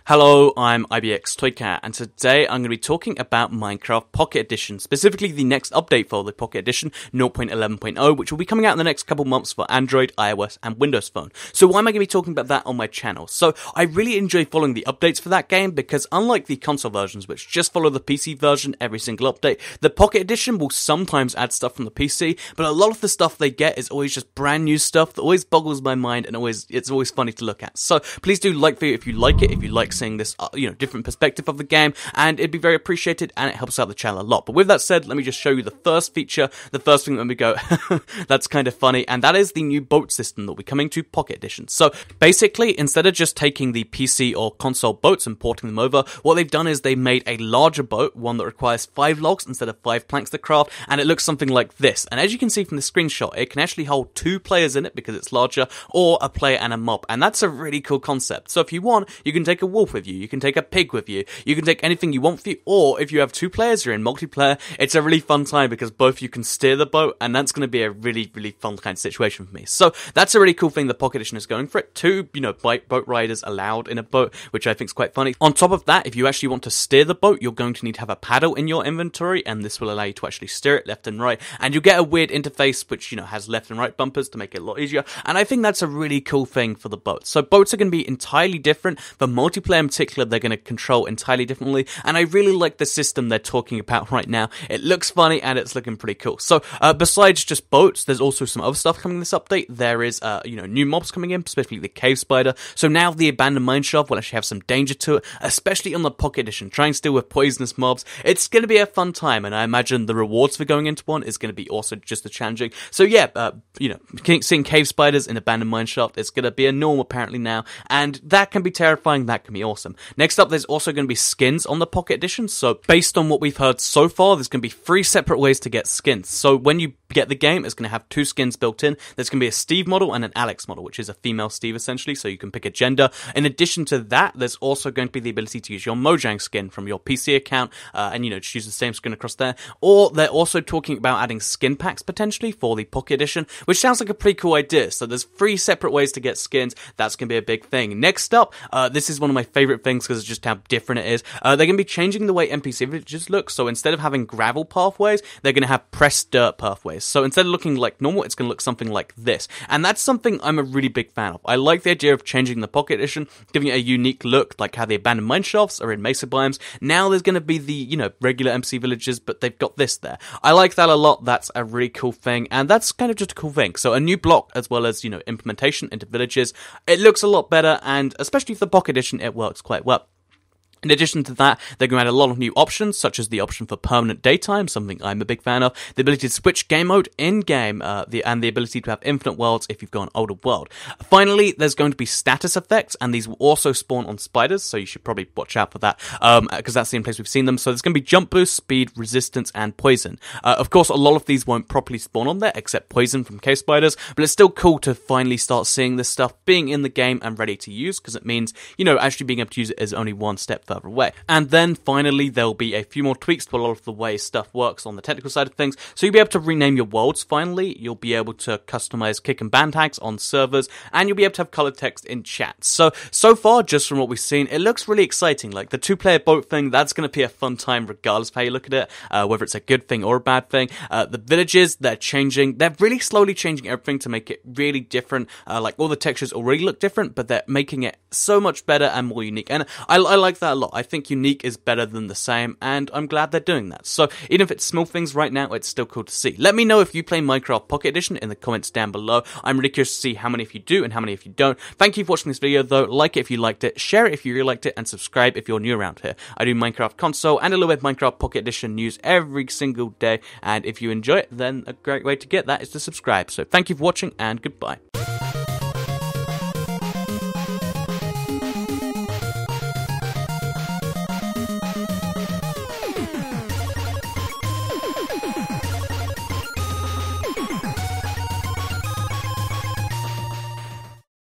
Hello, I'm IBX Toycat, and today I'm going to be talking about Minecraft Pocket Edition, specifically the next update for the Pocket Edition 0.11.0, which will be coming out in the next couple months for Android, iOS, and Windows Phone. So why am I going to be talking about that on my channel? So I really enjoy following the updates for that game, because unlike the console versions, which just follow the PC version every single update, the Pocket Edition will sometimes add stuff from the PC, but a lot of the stuff they get is always just brand new stuff that always boggles my mind, and it's always funny to look at. So please do like the video if you like it, if you like seeing this different perspective of the game, and it'd be very appreciated, and it helps out the channel a lot. But with that said, let me just show you the first feature, the first thing that we go, that's kind of funny, and that is the new boat system that will be coming to Pocket Edition. So basically, instead of just taking the PC or console boats and porting them over, what they've done is they've made a larger boat, one that requires 5 logs instead of 5 planks to craft, and it looks something like this. And as you can see from the screenshot, it can actually hold 2 players in it because it's larger, or a player and a mob, and that's a really cool concept. So if you want, you can take a wolf with you, you can take a pig with you, you can take anything you want with you, or if you have 2 players, you're in multiplayer, it's a really fun time because both you can steer the boat, and that's going to be a really, really fun kind of situation for me. So that's a really cool thing the Pocket Edition is going for it. 2, boat riders allowed in a boat, which I think is quite funny. On top of that, if you actually want to steer the boat, you're going to need to have a paddle in your inventory, and this will allow you to actually steer it left and right, and you'll get a weird interface which, has left and right bumpers to make it a lot easier, and I think that's a really cool thing for the boat. So boats are going to be entirely different. For multiplayer in particular, they're going to control entirely differently, and I really like the system they're talking about right now. It looks funny, and it's looking pretty cool. So besides just boats, there's also some other stuff coming in this update. There is new mobs coming in, specifically the cave spider. So now the abandoned mineshaft will actually have some danger to it, especially on the Pocket Edition. Trying to deal with poisonous mobs, it's going to be a fun time, and I imagine the rewards for going into one is going to be also just as challenging. So yeah, seeing cave spiders in abandoned mineshaft is going to be a norm apparently now, and that can be terrifying, that can be awesome. Next up, there's also going to be skins on the Pocket Edition. So based on what we've heard so far, there's going to be 3 separate ways to get skins. So when you get the game, it's going to have 2 skins built in. There's going to be a Steve model and an Alex model, which is a female Steve essentially, so you can pick a gender. In addition to that, there's also going to be the ability to use your Mojang skin from your PC account, and just use the same skin across there. Or they're also talking about adding skin packs potentially for the Pocket Edition, which sounds like a pretty cool idea. So there's 3 separate ways to get skins. That's going to be a big thing. Next up, this is one of my favorite things because it's just how different it is. They're going to be changing the way NPC villages look. So instead of having gravel pathways, they're going to have pressed dirt pathways. So instead of looking like normal, it's going to look something like this. And that's something I'm a really big fan of. I like the idea of changing the Pocket Edition, giving it a unique look, like how the abandoned mineshafts are in mesa biomes. Now there's going to be the, regular MC villages, but they've got this there. I like that a lot. That's a really cool thing, and that's kind of just a cool thing. So a new block, as well as, implementation into villages. It looks a lot better, and especially for the Pocket Edition, it works quite well. In addition to that, they're going to add a lot of new options, such as the option for permanent daytime, something I'm a big fan of, the ability to switch game mode in-game, and the ability to have infinite worlds if you've got an older world. Finally, there's going to be status effects, and these will also spawn on spiders, so you should probably watch out for that, because that's the only place we've seen them. So there's going to be jump boost, speed, resistance, and poison. Of course, a lot of these won't properly spawn on there, except poison from cave spiders, but it's still cool to finally start seeing this stuff being in the game and ready to use, because it means, actually being able to use it is only one step further away. And then finally, there'll be a few more tweaks to a lot of the way stuff works on the technical side of things. So you'll be able to rename your worlds finally, you'll be able to customize kick and ban tags on servers, and you'll be able to have colored text in chat. So far, just from what we've seen, it looks really exciting. Like the 2-player boat thing, that's going to be a fun time regardless of how you look at it, whether it's a good thing or a bad thing. The villages, they're really slowly changing everything to make it really different. Like all the textures already look different, but they're making it so much better and more unique. And I like that a lot. I think unique is better than the same, and I'm glad they're doing that. So even if it's small things right now, it's still cool to see. Let me know if you play Minecraft Pocket Edition in the comments down below. I'm really curious to see how many of you do and how many if you don't. Thank you for watching this video though. Like it if you liked it, share it if you really liked it, and subscribe if you're new around here. I do Minecraft console and a little bit of Minecraft Pocket Edition news every single day, and if you enjoy it, then a great way to get that is to subscribe. So thank you for watching, and goodbye.